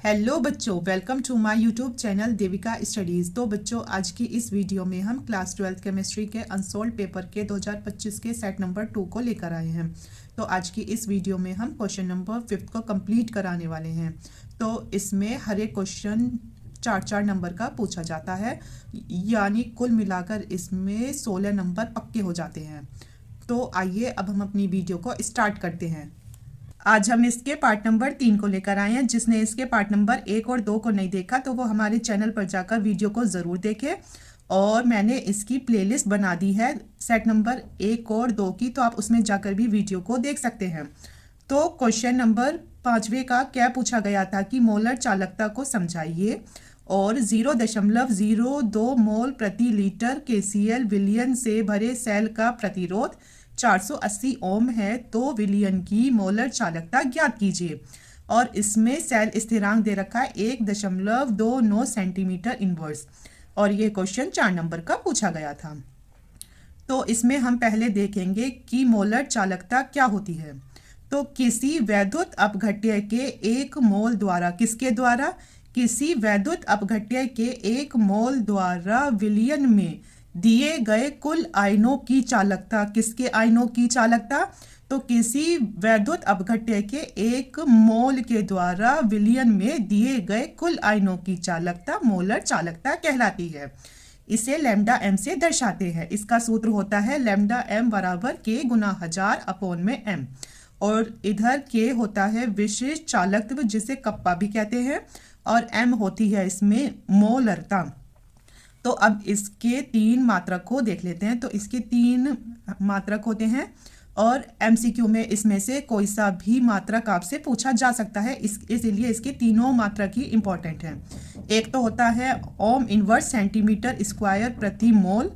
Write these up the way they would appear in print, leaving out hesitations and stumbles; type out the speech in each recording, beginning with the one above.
Hello बच्चों, welcome to my YouTube channel Devika studies. तो बच्चों, आज की इस वीडियो में हम क्लास 12th केमिस्ट्री के अनसोल्ड पेपर के 2025 के सेट नंबर 2 को लेकर आए हैं। तो आज की इस वीडियो में हम क्वेश्चन नंबर 5 को कंप्लीट कराने वाले हैं। तो इसमें हर एक क्वेश्चन 4-4 नंबर का पूछा जाता है, यानी कुल मिलाकर इसमें 16 नंबर पक्के हो जाते हैं। तो आइए अब हम अपनी वीडियो को स्टार्ट करते हैं। आज हम इसके पार्ट नंबर 3 को लेकर आए हैं। जिसने इसके पार्ट नंबर 1 और 2 को नहीं देखा तो वो हमारे चैनल पर जाकर वीडियो को ज़रूर देखे, और मैंने इसकी प्लेलिस्ट बना दी है सेट नंबर 1 और 2 की, तो आप उसमें जाकर भी वीडियो को देख सकते हैं। तो क्वेश्चन नंबर 5वें का क्या पूछा गया था कि मोलर चालकता को समझाइए, और 0.02 मोल प्रति लीटर KCl विलियन से भरे सेल का प्रतिरोध 480 ओम है, तो विलियन की मोलर चालकता ज्ञात कीजिए। और इसमें सेल स्थिरांक दे रखा है 1.29 सेंटीमीटर इनवर्स, और ये क्वेश्चन 4 नंबर का पूछा गया था। तो इसमें हम पहले देखेंगे कि मोलर चालकता क्या होती है। तो किसी वैद्युत अपघट्य के 1 मोल द्वारा, किसके द्वारा? किसी वैद्युत अपघट्य के 1 मोल द्वारा विलियन में दिए गए कुल आयनों की चालकता, किसके आयनों की चालकता? तो किसी वैद्युत अपघट्य के 1 मोल के द्वारा विलियन में दिए गए कुल आयनों की चालकता मोलर चालकता कहलाती है। इसे लैम्डा एम से दर्शाते हैं। इसका सूत्र होता है लैम्डा एम बराबर के गुना 1000 अपॉन में एम, और इधर के होता है विशिष्ट चालकत्व जिसे कप्पा भी कहते हैं, और एम होती है इसमें मोलरता। तो अब इसके 3 मात्रक को देख लेते हैं। तो इसके 3 मात्रक होते हैं, और MCQ में इसमें से कोई सा भी मात्रक आपसे पूछा जा सकता है, इसलिए इसके तीनों मात्रक ही इंपॉर्टेंट हैं। एक तो होता है ओम इनवर्स सेंटीमीटर स्क्वायर प्रति मोल,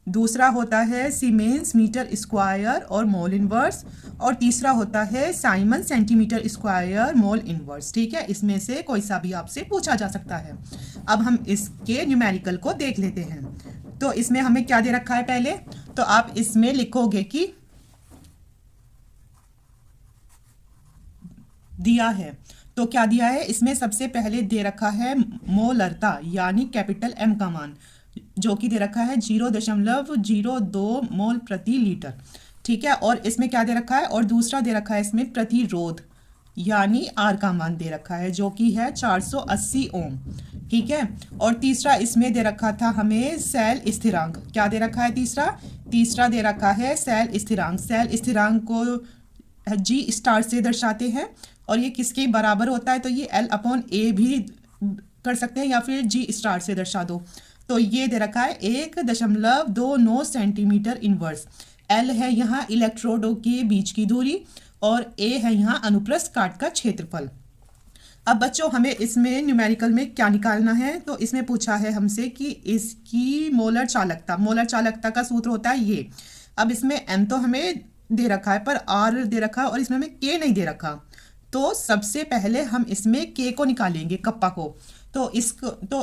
दूसरा होता है सीमेंस मीटर स्क्वायर और मोल इनवर्स, और तीसरा होता है Simon centimetre square mole inverse. ठीक है, इसमें से कोई सा भी आपसे पूछा जा सकता है। अब हम इसके न्यूमेरिकल को देख लेते हैं। तो इसमें हमें क्या दे रखा है पहले? तो आप इसमें लिखोगे कि दिया है। तो क्या दिया है इसमें? सबसे पहले दे रखा है मोलरता, यानी कैपिटल M का मान, जो कि दे रखा है 0.02 मोल प्रति लीटर। ठीक है, और इसमें क्या दे रखा है? और दूसरा दे रखा है इसमें प्रतिरोध, यानी R का मान दे रखा है, जो कि है 480 ओम। ठीक है, और तीसरा इसमें दे रखा था हमें सेल स्थिरांक। क्या दे रखा है तीसरा दे रखा है सेल स्थिरांक। सेल स्थिरांक को G स्टार से दर्शाते हैं, और ये किसके बराबर होता है? तो ये L/A भी कर सकते हैं, या फिर G स्टार से दर्शा दो। तो ये दे रखा है 1.29 सेंटीमीटर इनवर्स। L है यहाँ इलेक्ट्रोडों के बीच की दूरी, और A है यहाँ अनुप्रस्थ काट का क्षेत्रफल। अब बच्चों, हमें इसमें न्यूमेरिकल में क्या निकालना है? तो इसमें पूछा है हमसे कि इसकी मोलर चालकता का सूत्र होता है ये। अब इसमें M तो हमें दे रखा है, पर R दे रखा है, और इसमें हमें K नहीं दे रखा। तो सबसे पहले हम इसमें K को निकालेंगे, कप्पा को। तो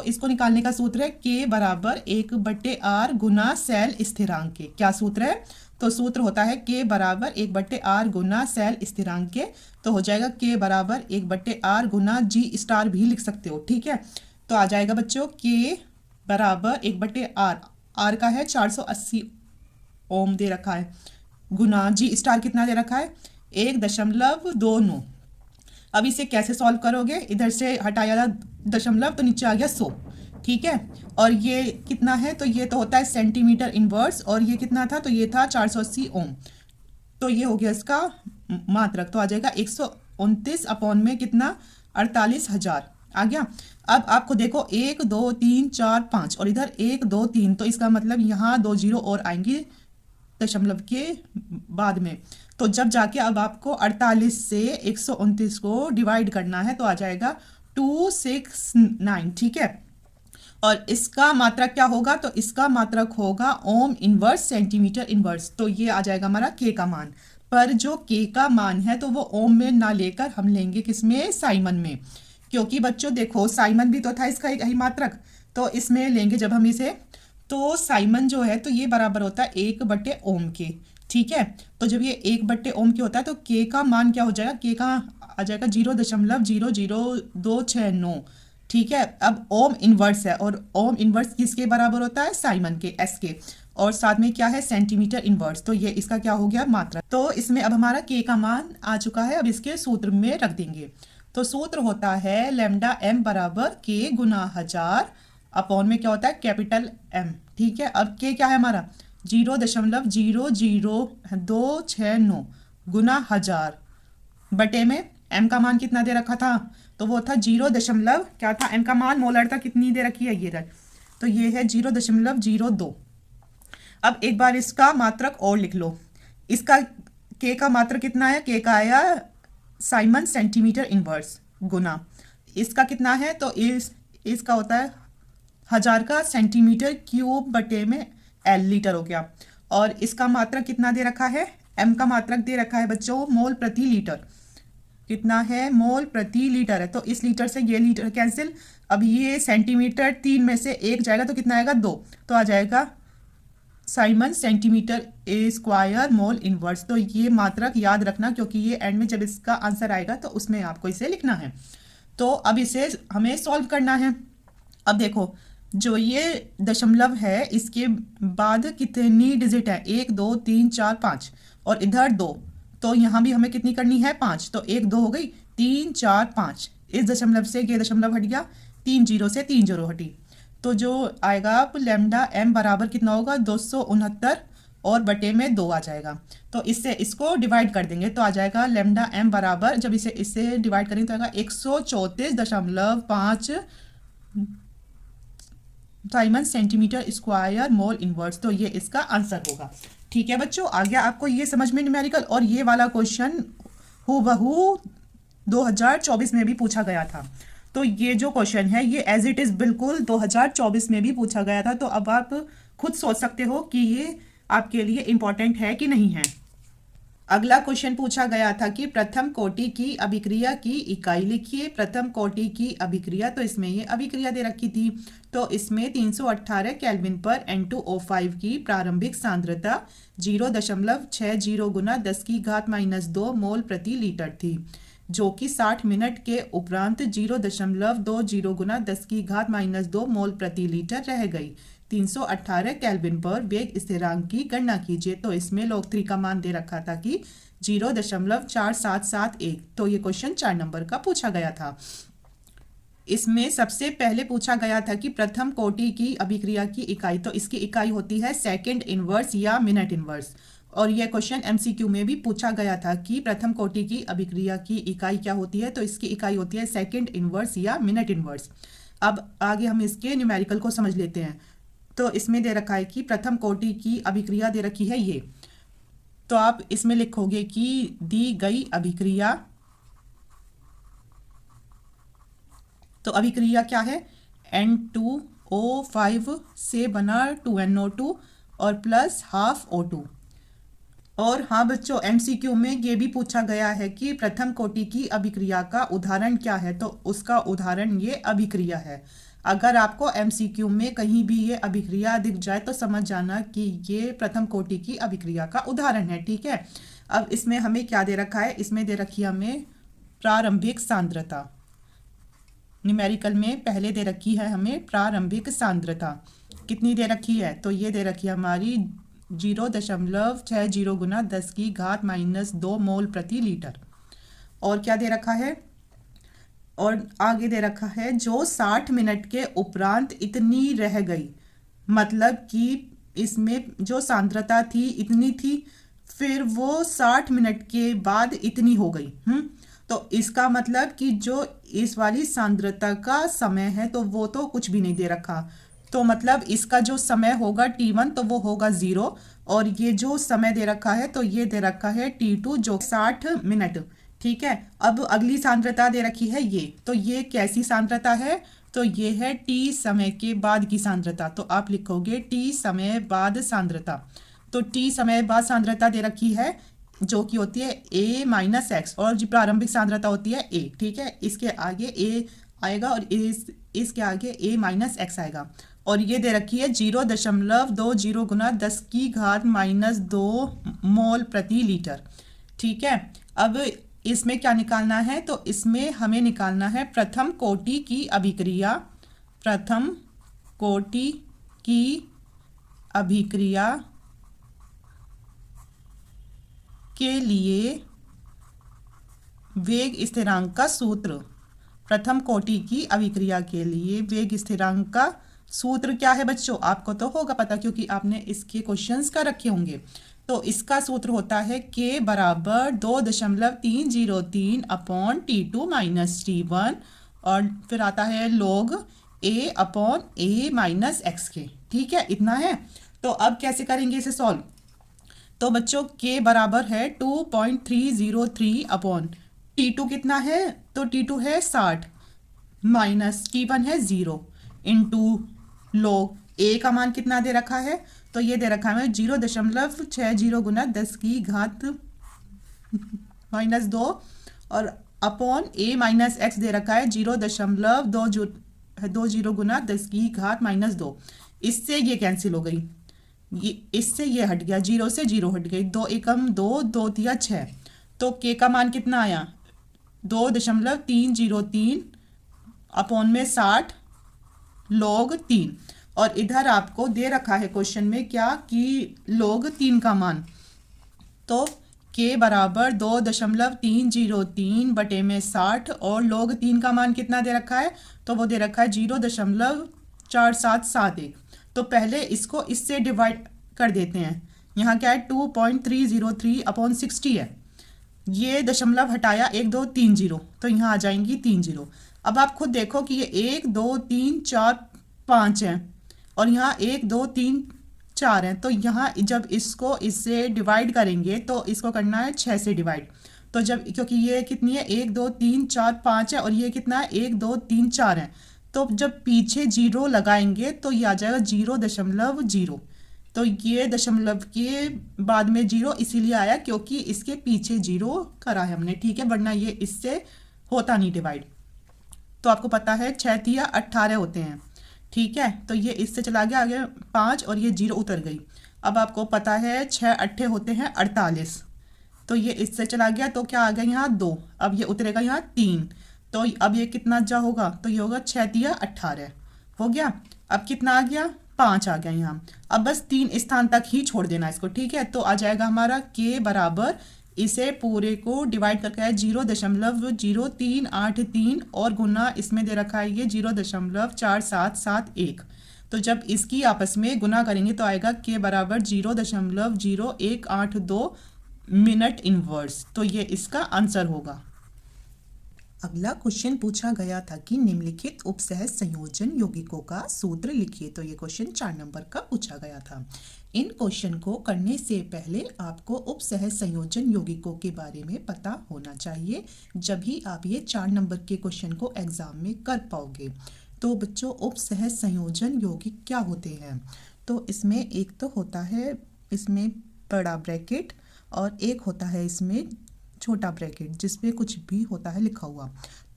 इसको निकालने का सूत्र है K बराबर 1/R गुना सेल स्थिरांक के। क्या सूत्र है? तो सूत्र होता है K बराबर 1/R गुना सेल स्थिरांक के। तो हो जाएगा K बराबर 1/R गुना G स्टार भी लिख सकते हो। ठीक है, तो आ जाएगा बच्चों K बराबर 1/R, R का है 480 ओम दे रखा है, गुना G स्टार कितना दे रखा है? 1.29। अब इसे कैसे सॉल्व करोगे? इधर से हटाया दशमलव तो नीचे आ गया 100। ठीक है, और ये कितना है? तो ये तो होता है सेंटीमीटर इनवर्स, और ये कितना था? तो ये था 480 ओम। तो ये हो गया इसका मात्रक, तो आ जाएगा 129 अपॉन में कितना? 48,000 आ गया। अब आपको देखो 1 2 3 4 5, और इधर 1 2 3, तो इसका मतलब यहाँ 2 जीरो और आएंगे दशमलव के बाद में। तो जब जाके अब आपको 48 से 129 को डिवाइड करना है, तो आ जाएगा 269। ठीक है, और इसका मात्रक क्या होगा? तो इसका मात्रक होगा ओम इनवर्स सेंटीमीटर इनवर्स। तो ये आ जाएगा हमारा K का मान। पर जो K का मान है तो वो ओम में ना लेकर हम लेंगे किसमें? साइमन में, क्योंकि बच्चों देखो साइमन भी तो था इसका एक ही मात्रक। तो इसमें लेंगे जब हम इसे, तो साइमन जो है तो ये बराबर होता है 1/ओम के। ठीक है। तो जब ये 1/ओम के होता है तो के का मान क्या हो जाएगा, के का आ जाएगा 0.00269। ठीक है। अब ओम इनवर्स है और ओम इनवर्स किसके बराबर होता है, साइमन के, एस के, और साथ में क्या है, सेंटीमीटर इनवर्स। तो ये इसका क्या हो गया, मात्रा। तो इसमें अब हमारा के का मान आ चुका है, अब इसके सूत्र में रख देंगे। तो सूत्र होता है लैम्डा एम बराबर के गुना 1000 अपॉन में क्या होता है, कैपिटल एम। ठीक है। अब के क्या है हमारा 0.00269 गुना 1000 बटे में एम का मान कितना दे रखा था, तो वो था 0. क्या था, एम का मान मोलरता कितनी दे रखी है, ये रख, तो ये है 0.02। अब एक बार इसका मात्रक और लिख लो। इसका के का मात्रक कितना है, के का आया साइमन सेंटीमीटर इनवर्स गुना इसका कितना है, तो इसका होता है 1000 का सेंटीमीटर क्यूब बटे में एल, लीटर हो गया। और इसका मात्रक कितना दे रखा है, एम का मात्रक दे रखा है बच्चों मोल प्रति लीटर, कितना है, मोल प्रति लीटर है। तो इस लीटर से ये लीटर कैंसिल, अब ये सेंटीमीटर 3 में से 1 जाएगा तो कितना आएगा 2, तो आ जाएगा Simon centimetre A square mole inverse. तो ये मात्रक याद रखना, क्योंकि ये एंड में जब इसका आंसर आएगा तो उसमें आपको इसे लिखना है। तो अब इसे हमें सॉल्व करना है। अब देखो जो ये दशमलव है इसके बाद कितनी डिजिट है, 1 2 3 4 5 और इधर 2, तो यहाँ भी हमें कितनी करनी है 5, तो 1 2 हो गई, 3 4 5, इस दशमलव से ये दशमलव हट गया, 3 0 से 3 0 हटी, तो जो आएगा अब लैम्डा एम बराबर कितना होगा 269 और बटे में 2 आ जाएगा। तो इससे इसको डिवाइड कर देंगे तो आ जाएगा लैम्डा एम बराबर, जब इससे डिवाइड करेंगे तो आएगा 134.5 Simon centimetre square mole inverse. तो ये इसका आंसर होगा। ठीक है बच्चों, आ गया आपको ये समझ में न्यूमेरिकल। और ये वाला क्वेश्चन हूबहू 2024 में भी पूछा गया था। तो ये जो क्वेश्चन है ये एज इट इज बिल्कुल 2024 में भी पूछा गया था। तो अब आप खुद सोच सकते हो कि ये आपके लिए इंपॉर्टेंट है कि नहीं है। अगला क्वेश्चन पूछा गया था कि प्रथम कोटि की अभिक्रिया की इकाई लिखिए। प्रथम कोटि की अभिक्रिया, तो इसमें ये अभिक्रिया दे रखी थी, तो इसमें 318 केल्विन पर N2O5 की प्रारंभिक सांद्रता 0.60 गुना 10⁻² मोल प्रति लीटर थी, जो कि 60 मिनट के उपरांत 0.20 गुना 10⁻² मोल प्रति लीटर रह गई। 318 केल्विन पर वेग स्थिरांक की गणना कीजिए। तो इसमें log 3 का मान दे रखा था कि 0.4771। तो ये क्वेश्चन 4 नंबर का पूछा गया था। इसमें सबसे पहले पूछा गया था कि प्रथम कोटि की अभिक्रिया की इकाई, तो इसकी इकाई होती है सेकंड इनवर्स या मिनट इनवर्स। और यह क्वेश्चन एमसीक्यू में भी पूछा गया था कि प्रथम कोटि की अभिक्रिया की इकाई क्या होती है, तो इसकी इकाई होती है सेकंड इनवर्स या मिनट इनवर्स। अब आगे हम इसके न्यूमेरिकल को समझ लेते हैं। तो इसमें दे रखा है कि प्रथम कोटि की अभिक्रिया दे रखी है ये, तो आप इसमें लिखोगे कि दी गई अभिक्रिया, तो अभिक्रिया क्या है, N2O5 से बना 2NO2 और प्लस ½ O2। और हाँ बच्चों, एमसीक्यू में ये भी पूछा गया है कि प्रथम कोटि की अभिक्रिया का उदाहरण क्या है, तो उसका उदाहरण ये अभिक्रिया है। अगर आपको एमसीक्यू में कहीं भी ये अभिक्रिया दिख जाए तो समझ जाना कि ये प्रथम कोटि की अभिक्रिया का उदाहरण है। ठीक है। अब इसमें हमें क्या दे रखा है, इसमें दे रखी है हमें प्रारंभिक सांद्रता। न्यूमेरिकल में पहले दे रखी है हमें प्रारंभिक सांद्रता, कितनी दे रखी है, तो ये दे रखी है हमारी 0.60 गुना 10⁻² मोल प्रति लीटर। और क्या दे रखा है, और आगे दे रखा है जो 60 मिनट के उपरांत इतनी रह गई, मतलब कि इसमें जो सांद्रता थी इतनी थी, फिर वो 60 मिनट के बाद इतनी हो गई। तो इसका मतलब कि जो इस वाली सांद्रता का समय है तो वो तो कुछ भी नहीं दे रखा, तो मतलब इसका जो समय होगा T1 तो वो होगा 0, और ये जो समय दे रखा है तो ये दे रखा है T2 जो 60 मिनट। ठीक है। अब अगली सांद्रता दे रखी है ये, तो ये कैसी सांद्रता है, तो ये है T समय के बाद की सांद्रता। तो आप लिखोगे T समय बाद सांद्रता। तो T समय बाद सांद्रता दे रखी है जो कि होती है A - x, और जो प्रारंभिक सांद्रता होती है A। ठीक है। इसके आगे A आएगा और इसके आगे A - x आएगा। और ये दे रखी है 0.20 गुना 10 की घात -2 मोल प्रति लीटर। ठीक है, अब इसमें क्या निकालना है, तो इसमें हमें निकालना है प्रथम कोटि की अभिक्रिया, प्रथम कोटि की अभिक्रिया के लिए वेग स्थिरांक का सूत्र। प्रथम कोटि की अभिक्रिया के लिए वेग स्थिरांक का सूत्र क्या है बच्चों, आपको तो होगा पता क्योंकि आपने इसके क्वेश्चंस कर रखे होंगे। तो इसका सूत्र होता है K बराबर 2.303 अपॉन T2 माइनस T1 और फिर आता है log A upon A minus XK। ठीक है, इतना है। तो अब कैसे करेंगे इसे सॉल्व, तो बच्चों K बराबर है 2.303 अपॉन T2 कितना है, तो T2 है 60 माइनस T1 है 0 इंटू log A का मान कितना दे रखा है, तो ये दे रखा है 0.60 गुना 10 की घात -2 और अपॉन A माइनस एक्स दे रखा है 0.20 गुना 10 की घात -2। इससे ये कैंसिल हो गई, इससे ये हट गया, 0 से 0 हट गई, 2 एकम 2, 2 तिया 6, तो K का मान कितना आया 2.303 अपॉन में 60 log 3 और इधर आपको दे रखा है क्वेश्चन में क्या कि log 3 का मान, तो K बराबर 2.303 बटे में 60 और log 3 का मान कितना दे रखा है, तो वो दे रखा है 0.4771। तो पहले इसको इससे डिवाइड कर देते हैं, यहाँ क्या है 2.303 अपॉन 60 है, ये दशमलव हटाया 1 2 3 0, तो यहाँ आ जाएंगी 3 0। अब आप खुद देखो कि ये 1 2 3 4 5 है और यहाँ 1 2 3 4 है, तो यहाँ जब इसको इससे डिवाइड करेंगे तो इसको करना है 6 से डिवाइड, तो जब क्योंकि ये कितनी है 1 2 3 4 5 है और ये कितना है 1 2 3 4 है, तो जब पीछे 0 लगाएंगे तो ये आ जाएगा 0.0, तो ये दशमलव के बाद में 0 इसीलिए आया क्योंकि इसके पीछे 0 करा है हमने। ठीक है, वरना ये इससे होता नहीं डिवाइड। तो आपको पता है 6 तिया 18 होते हैं। ठीक है, तो ये इससे चला गया आगे 5 और ये 0 उतर गई। अब आपको पता है 6 8 होते हैं 48, तो ये इससे चला गया तो क्या आ गया यहाँ 2, अब ये उतरेगा यहाँ 3, तो अब ये कितना जा होगा, तो ये होगा 6 तिया 18 हो गया। अब कितना आ गया 5 आ गया यहाँ, अब बस 3 स्थान तक ही छोड़ देना इसको। ठीक है, तो आ जाएगा हमारा K बराबर, इसे पूरे को डिवाइड करके है 0.0383 और गुना इसमें दे रखा है ये 0.4771। तो जब इसकी आपस में गुना करेंगे तो आएगा K बराबर 0.0182 मिनट इनवर्स, तो ये इसका आंसर होगा। अगला क्वेश्चन पूछा गया था कि निम्नलिखित उपसहज संयोजन यौगिकों का सूत्र लिखिए, तो ये क्वेश्चन 4 नंबर का पूछा गया था। इन क्वेश्चन को करने से पहले आपको उपसहज संयोजन यौगिकों के बारे में पता होना चाहिए, जब ही आप ये 4 नंबर के क्वेश्चन को एग्जाम में कर पाओगे। तो बच्चों उपसहज संयोजन यौगिक क्या होते हैं, तो इसमें एक तो होता है इसमें बड़ा ब्रैकेट और एक होता है इसमें छोटा ब्रैकेट जिसपे कुछ भी होता है लिखा हुआ।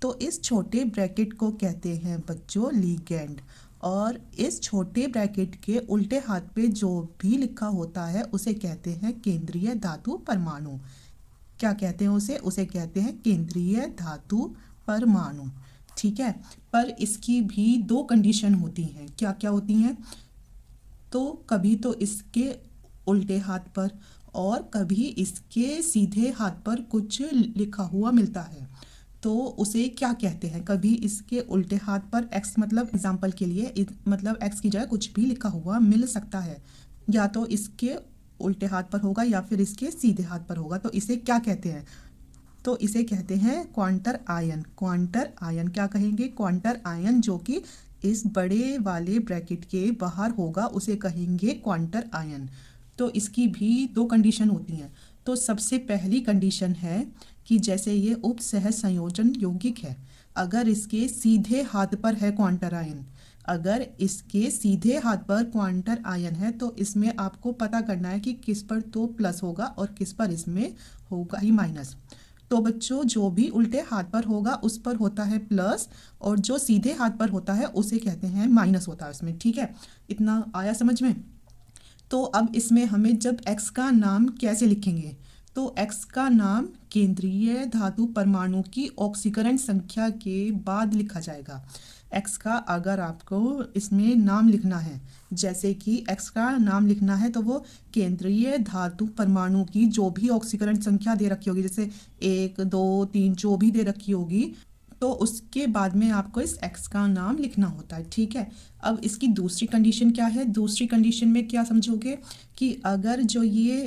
तो इस छोटे ब्रैकेट को कहते हैं बच्चों लिगैंड, और इस छोटे ब्रैकेट के उल्टे हाथ पे जो भी लिखा होता है उसे कहते हैं केंद्रीय धातु परमाणु। क्या कहते हैं उसे कहते हैं केंद्रीय धातु परमाणु। ठीक है, पर इसकी भी 2 कंडीशन होती हैं। क्या क्या होती हैं, तो कभी तो इसके उल्टे हाथ पर और कभी इसके सीधे हाथ पर कुछ लिखा हुआ मिलता है, तो उसे क्या कहते हैं। कभी इसके उल्टे हाथ पर x, मतलब एग्जाम्पल के लिए मतलब x की जगह कुछ भी लिखा हुआ मिल सकता है, या तो इसके उल्टे हाथ पर होगा या फिर इसके सीधे हाथ पर होगा, तो इसे क्या कहते हैं, तो इसे कहते हैं क्वांटर आयन। क्वांटर आयन क्या कहेंगे, क्वांटर आयन जो कि इस बड़े वाले ब्रैकेट के बाहर होगा उसे कहेंगे क्वांटर आयन। तो इसकी भी 2 कंडीशन होती हैं। तो सबसे पहली कंडीशन है कि जैसे ये उपसहज संयोजन यौगिक है, अगर इसके सीधे हाथ पर है क्वांटर आयन, अगर इसके सीधे हाथ पर क्वांटर आयन है तो इसमें आपको पता करना है कि किस पर तो प्लस होगा और किस पर इसमें होगा ही माइनस। तो बच्चों जो भी उल्टे हाथ पर होगा उस पर होता है प्लस, और जो सीधे हाथ पर होता है उसे कहते हैं माइनस होता है उसमें। ठीक है, इतना आया समझ में। तो अब इसमें हमें जब x का नाम कैसे लिखेंगे, तो x का नाम केंद्रीय धातु परमाणु की ऑक्सीकरण संख्या के बाद लिखा जाएगा। x का अगर आपको इसमें नाम लिखना है, जैसे कि x का नाम लिखना है, तो वो केंद्रीय धातु परमाणु की जो भी ऑक्सीकरण संख्या दे रखी होगी, जैसे 1 2 3 जो भी दे रखी होगी, तो उसके बाद में आपको इस x का नाम लिखना होता है। ठीक है, अब इसकी दूसरी कंडीशन क्या है, दूसरी कंडीशन में क्या समझोगे कि अगर जो ये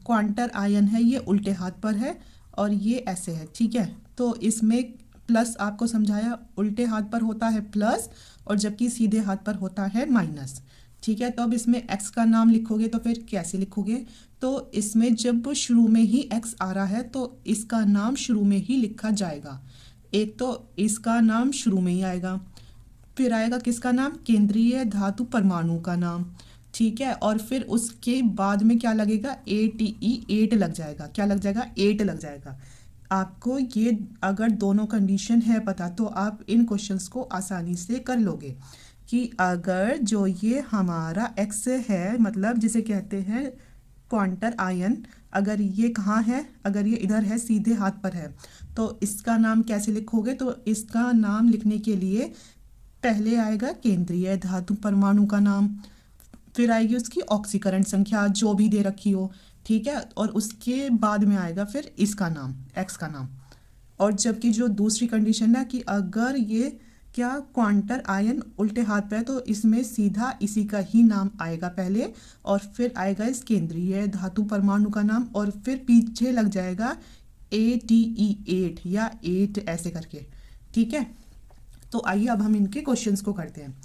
क्वांटर आयन है ये उल्टे हाथ पर है और ये ऐसे है, ठीक है, तो इसमें प्लस आपको समझाया, उल्टे हाथ पर होता है प्लस और जबकि सीधे हाथ पर होता है माइनस। ठीक है, तो अब इसमें x का नाम लिखोगे तो फिर कैसे लिखोगे, तो इसमें जब शुरू में ही x आ रहा है तो इसका नाम शुरू में ही लिखा जाएगा। एक तो इसका नाम शुरू में ही आएगा, फिर आएगा किसका नाम, केंद्रीय धातु परमाणु का नाम। ठीक है, और फिर उसके बाद में क्या लगेगा, ATE 8 लग जाएगा। क्या लग जाएगा, 8 लग जाएगा। आपको ये अगर दोनों कंडीशन है पता तो आप इन क्वेश्चंस को आसानी से कर लोगे कि अगर जो ये हमारा x है, मतलब जिसे कहते हैं क्वांटर आयन, अगर ये कहाँ है, अगर ये इधर है सीधे हाथ पर है, तो इसका नाम कैसे लिखोगे, तो इसका नाम लिखने के लिए पहले आएगा केंद्रीय धातु परमाणु का नाम, फिर आएगी उसकी ऑक्सीकरण संख्या जो भी दे रखी हो। ठीक है, और उसके बाद में आएगा फिर इसका नाम, x का नाम। और जबकि जो दूसरी कंडीशन है कि अगर ये क्या क्वांटर आयन उल्टे हाथ पे है, तो इसमें सीधा इसी का ही नाम आएगा पहले और फिर आएगा इस केंद्रीय धातु परमाणु का नाम और फिर पीछे लग जाएगा ATE 8 या 8 ऐसे करके। ठीक है, तो आइए अब हम इनके क्वेश्चंस को करते हैं।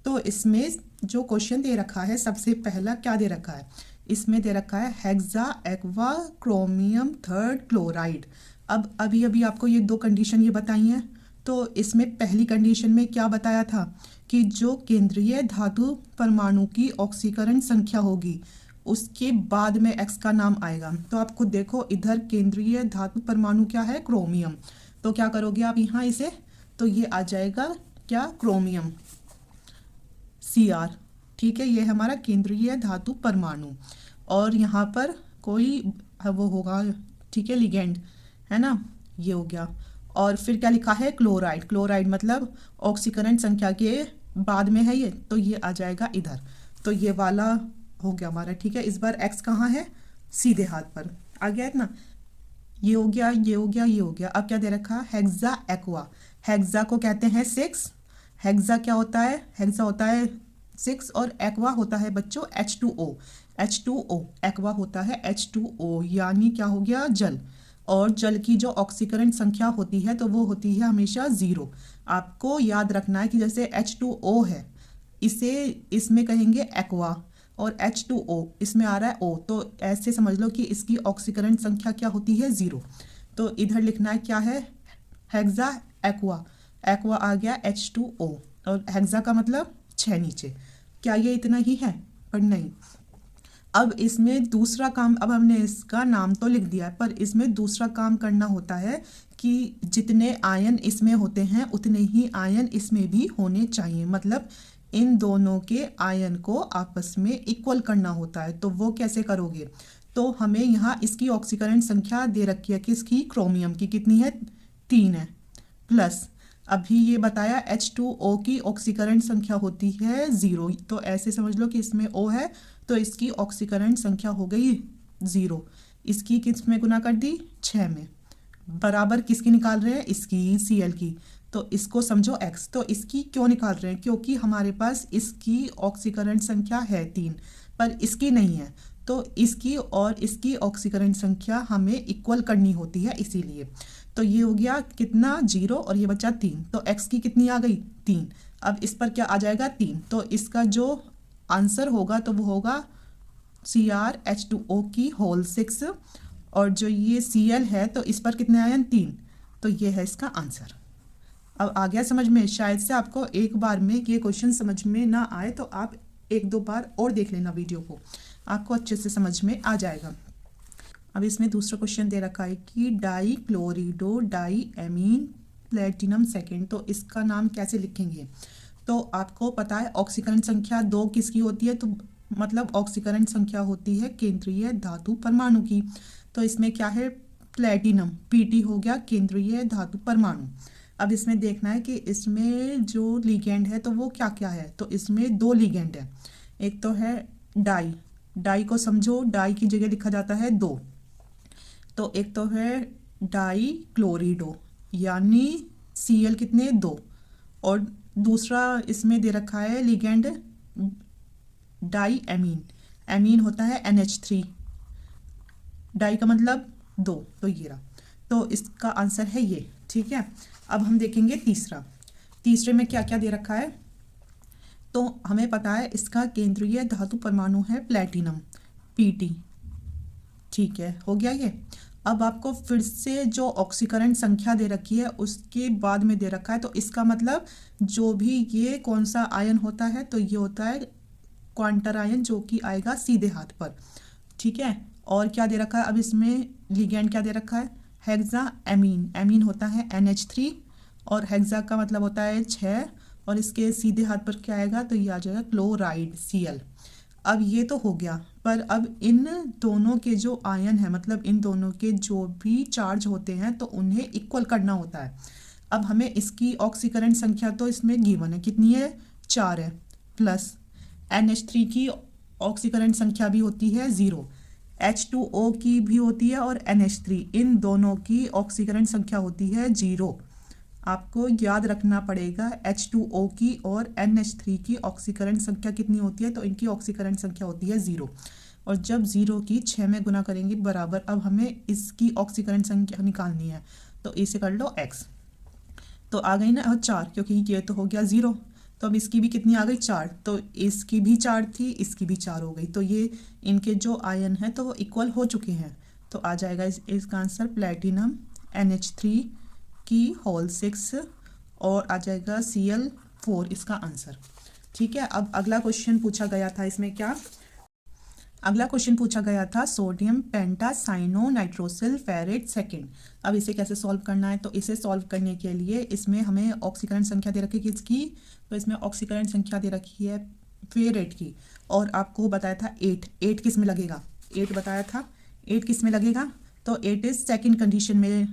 तो इसमें जो क्वेश्चन दे रखा है, सबसे पहला क्या दे रखा है, इसमें दे रखा है hexa aqua chromium third chloride. अब अभी आपको ये दो कंडीशन ये बताई हैं, तो इसमें पहली कंडीशन में क्या बताया था कि जो केंद्रीय धातु परमाणु की ऑक्सीकरण संख्या होगी उसके बाद में x का नाम आएगा। तो आप खुद देखो, इधर केंद्रीय धातु परमाणु क्या है, क्रोमियम, तो क्या करोगे आप यहाँ इसे, तो ये आ जाएगा क्या, क्रोमियम Cr। ठीक है, ये हमारा केंद्रीय धातु परमाणु, और यहाँ पर कोई वो होगा, ठीक है, लिगेंड है ना, ये हो गया। और फिर क्या लिखा है, क्लोराइड, क्लोराइड मतलब ऑक्सीकरण संख्या के बाद में है ये, तो ये आ जाएगा इधर, तो ये वाला हो गया हमारा। ठीक है, इस बार x कहाँ है, सीधे हाथ पर आ गया है ना, ये हो गया, ये हो गया, ये हो गया। अब क्या दे रखा है, हेक्सा एक्वा, हेक्सा को कहते हैं 6, हेक्सा क्या होता है, हेक्सा होता है 6 और एक्वा होता है बच्चों H2O, H2O एक्वा होता है H2O, यानी क्या हो गया, जल। और जल की जो ऑक्सीकरण संख्या होती है तो वो होती है हमेशा 0। आपको याद रखना है कि जैसे H2O है, इसे इसमें कहेंगे एक्वा और H2O इसमें आ रहा है O, तो ऐसे समझ लो कि इसकी ऑक्सीकरण संख्या क्या होती है, 0। तो इधर लिखना है क्या है, हेक्सा एक्वा, एक्वा आ गया H2O और हेक्सा का मतलब 6 नीचे। क्या ये इतना ही है, पर नहीं। अब इसमें दूसरा काम, अब हमने इसका नाम तो लिख दिया है, पर इसमें दूसरा काम करना होता है कि जितने आयन इसमें होते हैं उतने ही आयन इसमें भी होने चाहिए, मतलब इन दोनों के आयन को आपस में इक्वल करना होता है। तो वो कैसे करोगे, तो हमें यहाँ इसकी ऑक्सीकरण संख्या दे रखी है, किसकी, क्रोमियम की, कितनी है, 3 है, प्लस अभी ये बताया H2O की ऑक्सीकरण संख्या होती है 0, तो ऐसे समझ लो कि इसमें O है तो इसकी ऑक्सीकरण संख्या हो गई 0, इसकी किस में गुना कर दी, 6 में, बराबर किसकी निकाल रहे हैं, इसकी, Cl की, तो इसको समझो x। तो इसकी क्यों निकाल रहे हैं, क्योंकि हमारे पास इसकी ऑक्सीकरण संख्या है 3 पर इसकी नहीं है, तो इसकी और इसकी ऑक्सीकरण संख्या हमें इक्वल करनी होती है, इसीलिए। तो ये हो गया कितना, 0 और ये बचा 3, तो x की कितनी आ गई, 3। अब इस पर क्या आ जाएगा, 3, तो इसका जो आंसर होगा तो वो होगा CrH2O की होल 6, और जो ये Cl है तो इस पर कितने आयन, 3, तो ये है इसका आंसर। अब आ गया समझ में, शायद से आपको एक बार में ये क्वेश्चन समझ में ना आए तो आप 1-2 बार और देख लेना वीडियो को, आपको अच्छे से समझ में आ जाएगा। अब इसमें दूसरा क्वेश्चन दे रखा है कि dichlorido diamine platinum second, तो इसका नाम कैसे लिखेंगे। तो आपको पता है ऑक्सीकरण संख्या 2 किसकी होती है, तो मतलब ऑक्सीकरण संख्या होती है केंद्रीय धातु परमाणु की। तो इसमें क्या है, प्लेटिनम, पीटी हो गया केंद्रीय धातु परमाणु। अब इसमें देखना है कि इसमें जो लिगेंड है तो वो क्या क्या है। तो इसमें 2 लिगेंड है, एक तो है डाई, डाई को समझो, डाई की जगह लिखा जाता है 2। तो एक तो है डाई क्लोरिडो यानी Cl कितने 2, और दूसरा इसमें दे रखा है लिगेंड डाई एमीन, एमीन होता है NH3, डाई का मतलब 2, तो ये रहा। तो इसका आंसर है ये, ठीक है। अब हम देखेंगे तीसरे में क्या क्या दे रखा है। तो हमें पता है इसका केंद्रीय धातु परमाणु है प्लेटिनम, Pt, ठीक है, हो गया ये। अब आपको फिर से जो ऑक्सीकरण संख्या दे रखी है उसके बाद में दे रखा है, तो इसका मतलब जो भी ये कौन सा आयन होता है, तो ये होता है क्वांटर आयन जो कि आएगा सीधे हाथ पर, ठीक है। और क्या दे रखा है, अब इसमें लिगेंड क्या दे रखा है, हेक्सा एमीन, एमीन होता है NH3 और हेक्सा का मतलब होता है 6, और इसके सीधे हाथ पर क्या आएगा, तो ये आ जाएगा क्लोराइड Cl। अब ये तो हो गया, पर अब इन दोनों के जो आयन है, मतलब इन दोनों के जो भी चार्ज होते हैं तो उन्हें इक्वल करना होता है। अब हमें इसकी ऑक्सीकरण संख्या तो इसमें गिवन है, कितनी है, 4 है, प्लस NH3 की ऑक्सीकरण संख्या भी होती है 0, H2O की भी होती है और NH3, इन दोनों की ऑक्सीकरण संख्या होती है 0। आपको याद रखना पड़ेगा H2O की और NH3 की ऑक्सीकरण संख्या कितनी होती है, तो इनकी ऑक्सीकरण संख्या होती है 0, और जब 0 की 6 में गुना करेंगे बराबर। अब हमें इसकी ऑक्सीकरण संख्या निकालनी है, तो इसे कर लो x, तो आ गई ना 4, क्योंकि ये तो हो गया 0, तो अब इसकी भी कितनी आ गई 4, तो इसकी भी 4 थी, इसकी भी 4 हो गई, तो ये इनके जो आयन है तो वो इक्वल हो चुके हैं। तो आ जाएगा इसका आंसर प्लेटिनम NH3 की होल 6, और आ जाएगा Cl4 इसका आंसर, ठीक है। अब अगला क्वेश्चन पूछा गया था, इसमें क्या, अगला क्वेश्चन पूछा गया था सोडियम पेंटासाइनो नाइट्रोसिल फेरेट सेकेंड। अब इसे कैसे सॉल्व करना है, तो इसे सॉल्व करने के लिए इसमें हमें ऑक्सीकरण संख्या दे रखी है किसकी, तो इसमें ऑक्सीकरण संख्या दे रखी है फेरेट की, और आपको बताया था 8 किस में लगेगा, 8 बताया था, 8 किस में लगेगा, तो 8 इज सेकेंड कंडीशन में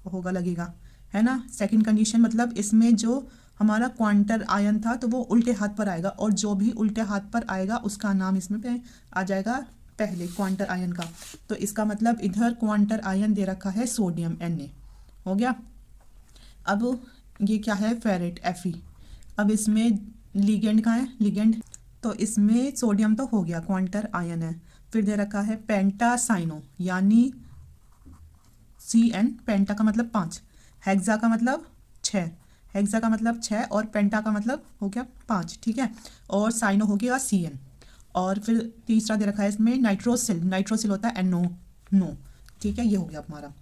होगा, लगेगा, है ना। सेकेंड कंडीशन मतलब इसमें जो हमारा क्वांटर आयन था तो वो उल्टे हाथ पर आएगा, और जो भी उल्टे हाथ पर आएगा उसका नाम इसमें पे आ जाएगा पहले क्वांटर आयन का। तो इसका मतलब इधर क्वांटर आयन दे रखा है सोडियम Na, हो गया। अब ये क्या है, फेरेट Fe। अब इसमें लिगेंड कहाँ है, लिगेंड, तो इसमें सोडियम तो हो गया, क्वांटर आयन है, फिर दे रखा है पेंटासाइनो यानी Cn, पेंटा का मतलब 5, हेक्सा का मतलब 6, हेक्सा का मतलब 6 और पेंटा का मतलब हो गया 5, ठीक है, और साइनो हो गया Cn। और फिर तीसरा दे रखा है इसमें नाइट्रोसिल, नाइट्रोसिल होता है NO, ठीक है, ये हो गया हमारा।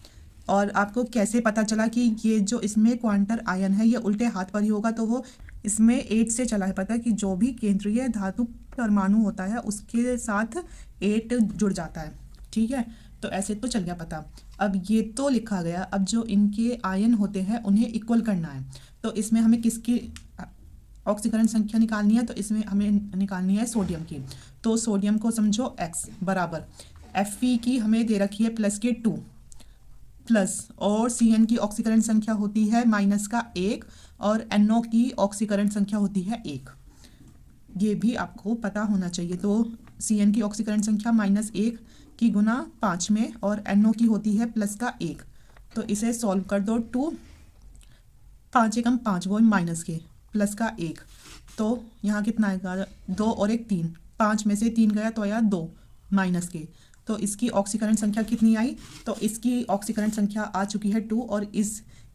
और आपको कैसे पता चला कि ये जो इसमें क्वांटर आयन है ये उल्टे हाथ पर ही होगा, तो वो इसमें 8 से चला है पता कि जो भी केंद्रीय धातु परमाणु होता है उसके साथ 8 जुड़ जाता है, ठीक है, तो ऐसे तो चल गया पता। अब ये तो लिखा गया, अब जो इनके आयन होते हैं उन्हें इक्वल करना है, तो इसमें हमें किसकी ऑक्सीकरण संख्या निकालनी है, तो इसमें हमें निकालनी है सोडियम की। तो सोडियम को समझो x बराबर Fe की हमें दे रखी है प्लस के 2 प्लस, और Cn की ऑक्सीकरण संख्या होती है माइनस का 1, और NO की ऑक्सीकरण संख्या होती है 1, ये भी आपको पता होना चाहिए। तो Cn की ऑक्सीकरण संख्या -1 की गुना 5 में, और NO की होती है प्लस का 1, तो इसे सॉल्व कर दो, 2 5 एकम 5 वो माइनस के प्लस का 1, तो यहाँ कितना आएगा 2 और 1 3, 5 में से 3 गया तो आया 2 माइनस के, तो इसकी ऑक्सीकरण संख्या कितनी आई, तो इसकी ऑक्सीकरण संख्या आ चुकी है 2, और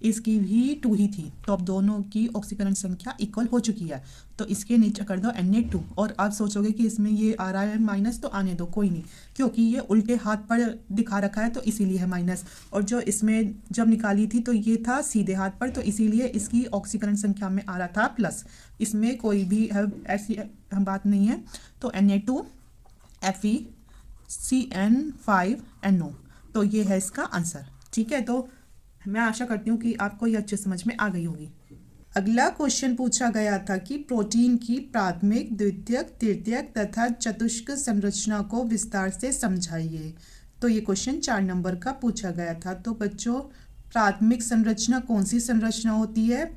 इसकी भी 2 ही थी, तो अब दोनों की ऑक्सीकरण संख्या इक्वल हो चुकी है, तो इसके नीचे कर दो Na2। और आप सोचोगे कि इसमें ये आ रहा है माइनस, तो आने दो, कोई नहीं, क्योंकि ये उल्टे हाथ पर दिखा रखा है तो इसीलिए है माइनस, और जो इसमें जब निकाली थी तो ये था सीधे हाथ पर, तो इसीलिए इसकी ऑक्सीकरण संख्या में आ रहा था प्लस, इसमें कोई भी ऐसी बात नहीं है। तो Na2 Fe Cn5NO, तो ये है इसका आंसर। ठीक है, तो मैं आशा करती हूँ कि आपको ये अच्छे समझ में आ गई होगी। अगला क्वेश्चन पूछा गया था कि प्रोटीन की प्राथमिक, द्वितीयक, तृतीयक तथा चतुष्क संरचना को विस्तार से समझाइए। तो ये क्वेश्चन 4 नंबर का पूछा गया था। तो बच्चों, प्राथमिक संरचना कौन सी संरचना होती है?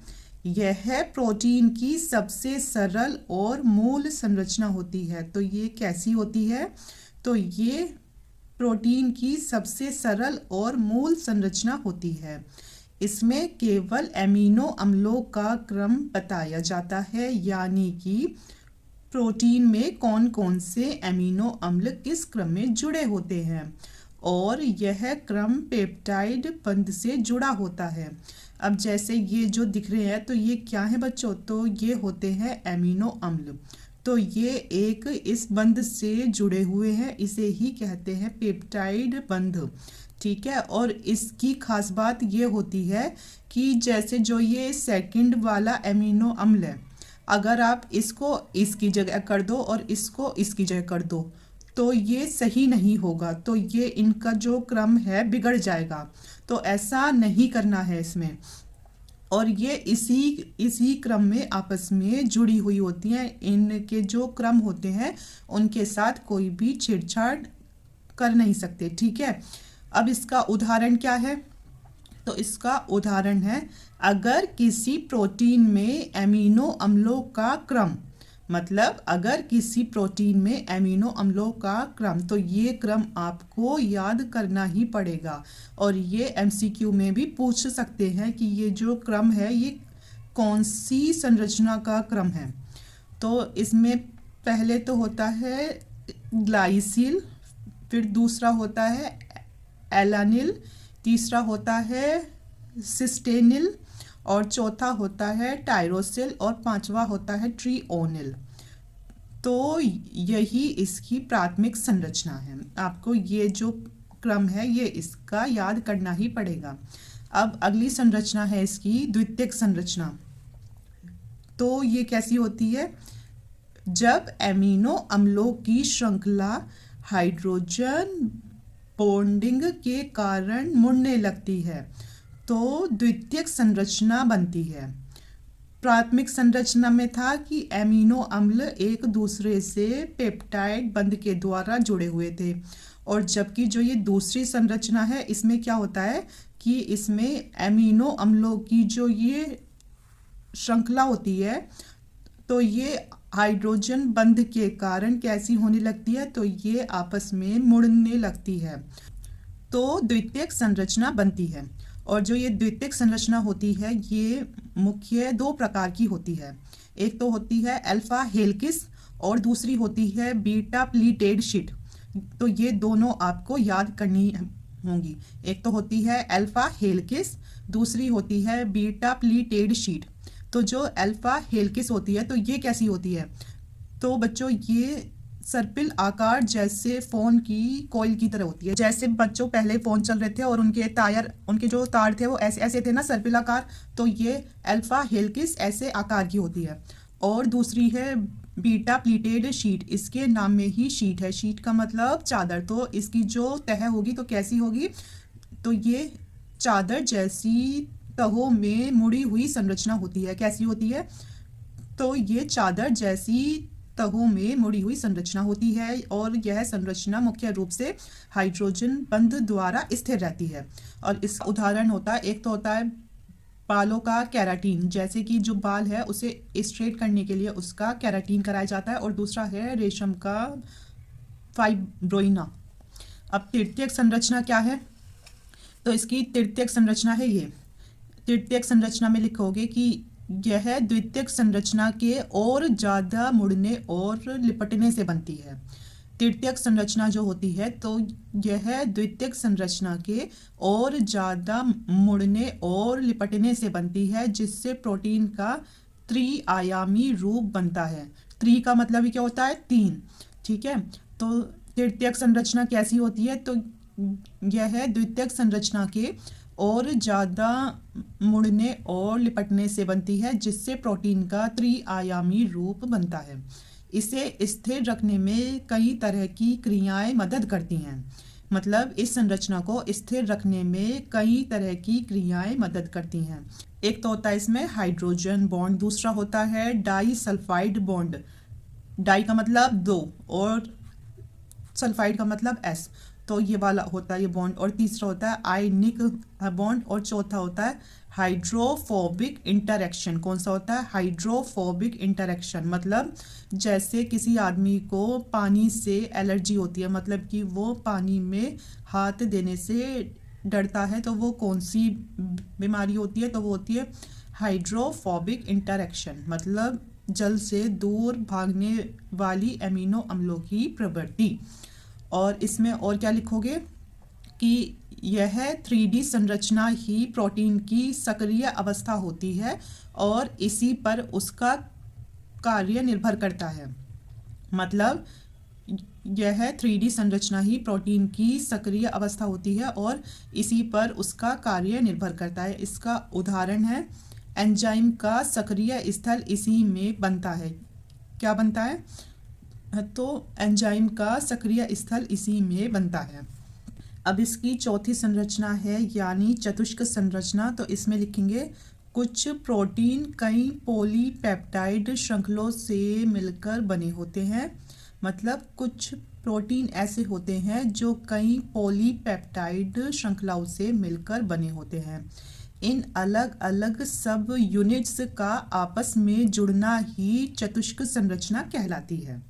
यह है प्रोटीन की सबसे सरल और मूल संरचना होती है। तो ये कैसी होती है? तो ये प्रोटीन की सबसे सरल और मूल संरचना होती है। इसमें केवल एमिनो अम्लों का क्रम बताया जाता है, यानी कि प्रोटीन में कौन कौन से एमिनो अम्ल किस क्रम में जुड़े होते हैं, और यह क्रम पेप्टाइड बंध से जुड़ा होता है। अब जैसे ये जो दिख रहे हैं, तो ये क्या है बच्चों? तो ये होते हैं एमिनो अम्ल। तो ये एक इस बंध से जुड़े हुए हैं, इसे ही कहते हैं पेप्टाइड बंध। ठीक है, और इसकी खास बात ये होती है कि जैसे जो ये सेकंड वाला एमिनो अम्ल है, अगर आप इसको इसकी जगह कर दो और इसको इसकी जगह कर दो तो ये सही नहीं होगा, तो ये इनका जो क्रम है बिगड़ जाएगा। तो ऐसा नहीं करना है इसमें, और ये इसी क्रम में आपस में जुड़ी हुई होती हैं। इनके जो क्रम होते हैं उनके साथ कोई भी छेड़छाड़ कर नहीं सकते। ठीक है, अब इसका उदाहरण क्या है? तो इसका उदाहरण है, अगर किसी प्रोटीन में एमिनो अम्लों का क्रम, मतलब अगर किसी प्रोटीन में एमिनो अम्लों का क्रम, तो ये क्रम आपको याद करना ही पड़ेगा। और ये एमसीक्यू में भी पूछ सकते हैं कि ये जो क्रम है ये कौन सी संरचना का क्रम है। तो इसमें पहले तो होता है ग्लाइसिल, फिर दूसरा होता है एलानिल, तीसरा होता है सिस्टेनिल, और चौथा होता है टायरोसिल, और पांचवा होता है ट्रिओनिल। तो यही इसकी प्राथमिक संरचना है। आपको ये जो क्रम है ये इसका याद करना ही पड़ेगा। अब अगली संरचना है इसकी द्वितीयक संरचना। तो ये कैसी होती है? जब एमिनो अम्लों की श्रृंखला हाइड्रोजन बॉन्डिंग के कारण मुड़ने लगती है तो द्वितीयक संरचना बनती है। प्राथमिक संरचना में था कि एमिनो अम्ल एक दूसरे से पेप्टाइड बंध के द्वारा जुड़े हुए थे, और जबकि जो ये दूसरी संरचना है इसमें क्या होता है कि इसमें एमिनो अम्लों की जो ये श्रृंखला होती है तो ये हाइड्रोजन बंध के कारण कैसी होने लगती है? तो ये आपस में मुड़ने लगती है, तो द्वितीयक संरचना बनती है। और जो ये द्वितीयक संरचना होती है ये मुख्य 2 प्रकार की होती है। एक तो होती है अल्फा हेलिक्स और दूसरी होती है बीटा प्लीटेड शीट। तो ये दोनों आपको याद करनी होंगी। एक तो होती है अल्फा हेलिक्स, दूसरी होती है बीटा प्लीटेड शीट। तो जो अल्फा हेलिक्स होती है तो ये कैसी होती है? तो बच्चों ये सर्पिल आकार जैसे फोन की कॉइल की तरह होती है। जैसे बच्चों पहले फोन चल रहे थे और उनके जो तार थे वो ऐसे ऐसे थे ना, सर्पिल आकार, तो ये अल्फा हेलिक्स ऐसे आकार की होती है। और दूसरी है बीटा प्लीटेड शीट, इसके नाम में ही शीट है, शीट का मतलब चादर। तो इसकी जो तह होगी तो कैसी होगी? तो ये चादर जैसी तहों में मुड़ी हुई संरचना होती है। कैसी होती है? तो ये चादर जैसी तहों में मुड़ी हुई संरचना होती है, और यह संरचना मुख्य रूप से हाइड्रोजन बंध द्वारा स्थिर रहती है। और इसका उदाहरण होता है, एक तो होता है बालों का केराटिन, जैसे कि जो बाल है उसे स्ट्रेट करने के लिए उसका केराटिन कराया जाता है, और दूसरा है रेशम का फाइब्रोइना। अब तृतीयक संरचना क्या है? तो इसकी तृतीयक संरचना है ये। तृतीयक संरचना में लिखोगे कि यह द्वितीयक संरचना के और ज़्यादा मुड़ने और लिपटने से बनती है। तृतीयक संरचना जो होती है तो यह द्वितीयक संरचना के और ज़्यादा मुड़ने और लिपटने से बनती है, जिससे प्रोटीन का त्रिआयामी रूप बनता है। त्रि का मतलब ही क्या होता है? 3। ठीक है, तो तृतीयक संरचना कैसी होती है? तो यह द्वितीयक संरचना के और ज़्यादा मुड़ने और लिपटने से बनती है, जिससे प्रोटीन का त्रिआयामी रूप बनता है। इसे स्थिर रखने में कई तरह की क्रियाएं मदद करती हैं। मतलब इस संरचना को स्थिर रखने में कई तरह की क्रियाएं मदद करती हैं। एक तो होता है इसमें हाइड्रोजन बॉन्ड, दूसरा होता है डाई सल्फाइड बॉन्ड। डाई का मतलब दो और सल्फाइड का मतलब एस, तो ये वाला होता है ये बॉन्ड। और तीसरा होता है आयनिक बॉन्ड और चौथा होता है हाइड्रोफोबिक इंटरेक्शन। कौन सा होता है? Hydrophobic interaction. मतलब जैसे किसी आदमी को पानी से एलर्जी होती है, मतलब कि वो पानी में हाथ देने से डरता है, तो वो कौन सी बीमारी होती है? तो वो होती है हाइड्रोफोबिक इंटरेक्शन, मतलब जल से दूर भागने वाली एमिनो अम्लों की प्रवृत्ति। और इसमें और क्या लिखोगे कि यह 3D संरचना ही प्रोटीन की सक्रिय अवस्था होती है और इसी पर उसका कार्य निर्भर करता है। मतलब यह 3D संरचना ही प्रोटीन की सक्रिय अवस्था होती है और इसी पर उसका कार्य निर्भर करता है। इसका उदाहरण है एंजाइम का सक्रिय स्थल इसी में बनता है। क्या बनता है? तो एंजाइम का सक्रिय स्थल इसी में बनता है। अब इसकी चौथी संरचना है यानी चतुष्क संरचना। तो इसमें लिखेंगे कुछ प्रोटीन कई पॉलीपेप्टाइड श्रृंखलों से मिलकर बने होते हैं। मतलब कुछ प्रोटीन ऐसे होते हैं जो कई पॉलीपेप्टाइड श्रृंखलाओं से मिलकर बने होते हैं। इन अलग अलग सब यूनिट्स का आपस में जुड़ना ही चतुष्क संरचना कहलाती है।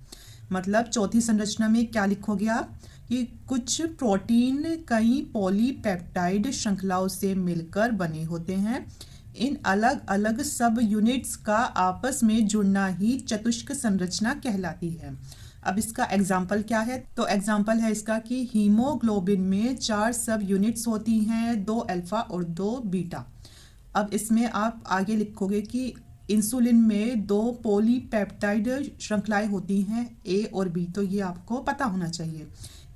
मतलब चौथी संरचना में क्या लिखोगे आप कि कुछ प्रोटीन कई पॉलीपेप्टाइड श्रृंखलाओं से मिलकर बने होते हैं। इन अलग अलग सब यूनिट्स का आपस में जुड़ना ही चतुष्क संरचना कहलाती है। अब इसका एग्जाम्पल क्या है? तो एग्जाम्पल है इसका कि हीमोग्लोबिन में 4 सब यूनिट्स होती हैं, 2 अल्फा और 2 बीटा। अब इसमें आप आगे लिखोगे कि इंसुलिन में 2 पॉलीपेप्टाइड श्रृंखलाएं होती हैं, ए और बी। तो ये आपको पता होना चाहिए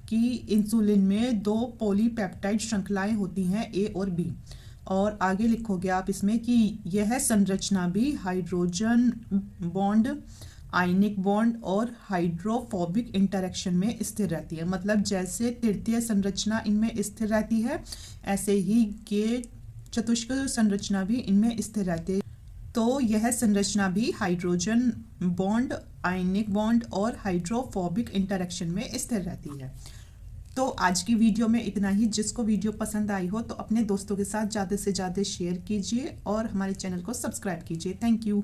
कि इंसुलिन में 2 पॉलीपेप्टाइड श्रृंखलाएं होती हैं, ए और बी। और आगे लिखोगे आप इसमें कि यह संरचना भी हाइड्रोजन बॉन्ड, आयनिक बॉन्ड और हाइड्रोफोबिक इंटरेक्शन में स्थिर रहती है। मतलब जैसे तृतीय संरचना इनमें स्थिर रहती है, ऐसे ही ये चतुष्क संरचना भी इनमें स्थिर रहती है। तो यह संरचना भी हाइड्रोजन बॉन्ड, आयनिक बॉन्ड और हाइड्रोफोबिक इंटरेक्शन में स्थिर रहती है। तो आज की वीडियो में इतना ही। जिसको वीडियो पसंद आई हो तो अपने दोस्तों के साथ ज़्यादा से ज़्यादा शेयर कीजिए और हमारे चैनल को सब्सक्राइब कीजिए। Thank you.